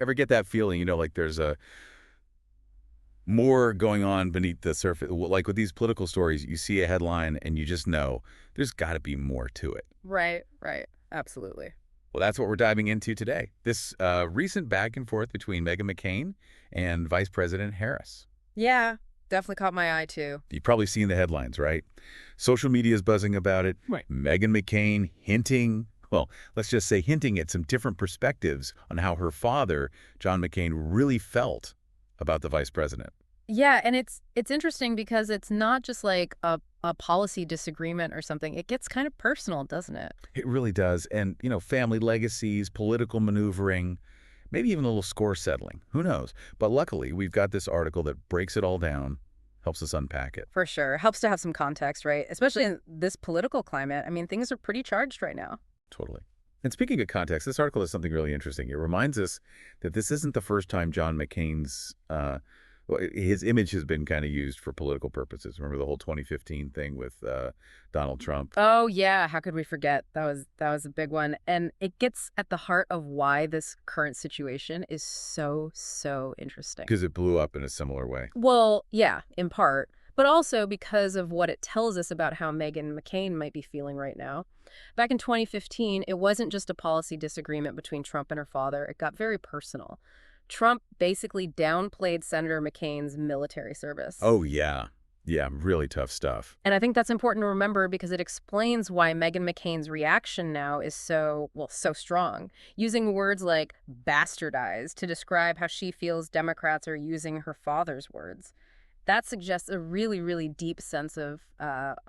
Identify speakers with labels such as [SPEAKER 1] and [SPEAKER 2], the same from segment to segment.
[SPEAKER 1] Ever get that feeling, like there's a more going on beneath the surface? Like with these political stories, you see a headline and you just know there's got to be more to it.
[SPEAKER 2] Right, right. Absolutely.
[SPEAKER 1] Well, that's what we're diving into today. This recent back and forth between Meghan McCain and Vice President Harris.
[SPEAKER 2] Yeah, definitely caught my eye too.
[SPEAKER 1] You've probably seen the headlines, right? Social media is buzzing about it.
[SPEAKER 2] Right.
[SPEAKER 1] Meghan McCain hinting, well, let's just say hinting at some different perspectives on how her father, John McCain, really felt about the vice president.
[SPEAKER 2] Yeah, and it's interesting because it's not just like a policy disagreement or something. It gets kind of personal, doesn't it?
[SPEAKER 1] It really does. And, family legacies, political maneuvering, maybe even a little score settling. Who knows? But luckily, we've got this article that breaks it all down, helps us unpack it.
[SPEAKER 2] For sure. Helps to have some context, right? Especially in this political climate. I mean, things are pretty charged right now.
[SPEAKER 1] Totally. And speaking of context, this article is something really interesting. It reminds us that this isn't the first time John McCain's his image has been kind of used for political purposes. Remember the whole 2015 thing with Donald Trump?
[SPEAKER 2] Oh yeah, how could we forget? That was a big one. And it gets at the heart of why this current situation is so interesting.
[SPEAKER 1] Because it blew up in a similar way.
[SPEAKER 2] Well, yeah, in part, but also because of what it tells us about how Meghan McCain might be feeling right now. Back in 2015, it wasn't just a policy disagreement between Trump and her father. It got very personal. Trump basically downplayed Senator McCain's military service.
[SPEAKER 1] Oh, yeah. Yeah, really tough stuff.
[SPEAKER 2] And I think that's important to remember because it explains why Meghan McCain's reaction now is so strong, using words like bastardized to describe how she feels Democrats are using her father's words. That suggests a really deep sense of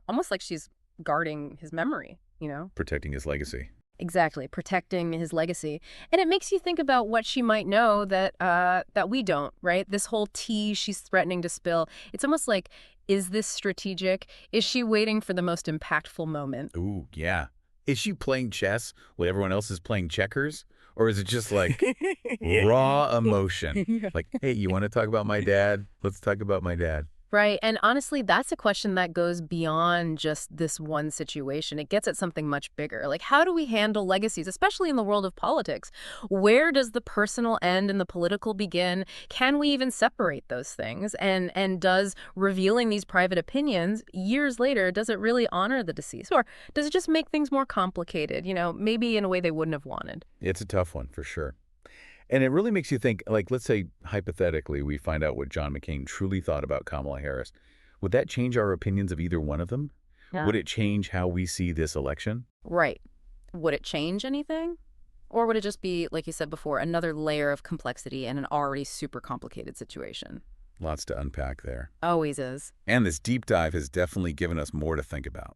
[SPEAKER 2] almost like she's guarding his memory, you know?
[SPEAKER 1] Protecting his legacy.
[SPEAKER 2] Exactly, protecting his legacy. And it makes you think about what she might know that we don't, right? This whole tea she's threatening to spill. It's almost like, is this strategic? Is she waiting for the most impactful moment?
[SPEAKER 1] Ooh, yeah. Is she playing chess when everyone else is playing checkers? Or is it just like raw emotion?
[SPEAKER 2] Yeah.
[SPEAKER 1] Like, hey, you want to talk about my dad? Let's talk about my dad.
[SPEAKER 2] Right. And honestly, that's a question that goes beyond just this one situation. It gets at something much bigger. Like, how do we handle legacies, especially in the world of politics? Where does the personal end and the political begin? Can we even separate those things? And does revealing these private opinions years later, does it really honor the deceased? Or does it just make things more complicated, maybe in a way they wouldn't have wanted?
[SPEAKER 1] It's a tough one, for sure. And it really makes you think, like, let's say, hypothetically, we find out what John McCain truly thought about Kamala Harris. Would that change our opinions of either one of them?
[SPEAKER 2] Yeah.
[SPEAKER 1] Would it change how we see this election?
[SPEAKER 2] Right. Would it change anything? Or would it just be, like you said before, another layer of complexity in an already super complicated situation?
[SPEAKER 1] Lots to unpack there.
[SPEAKER 2] Always is.
[SPEAKER 1] And this deep dive has definitely given us more to think about.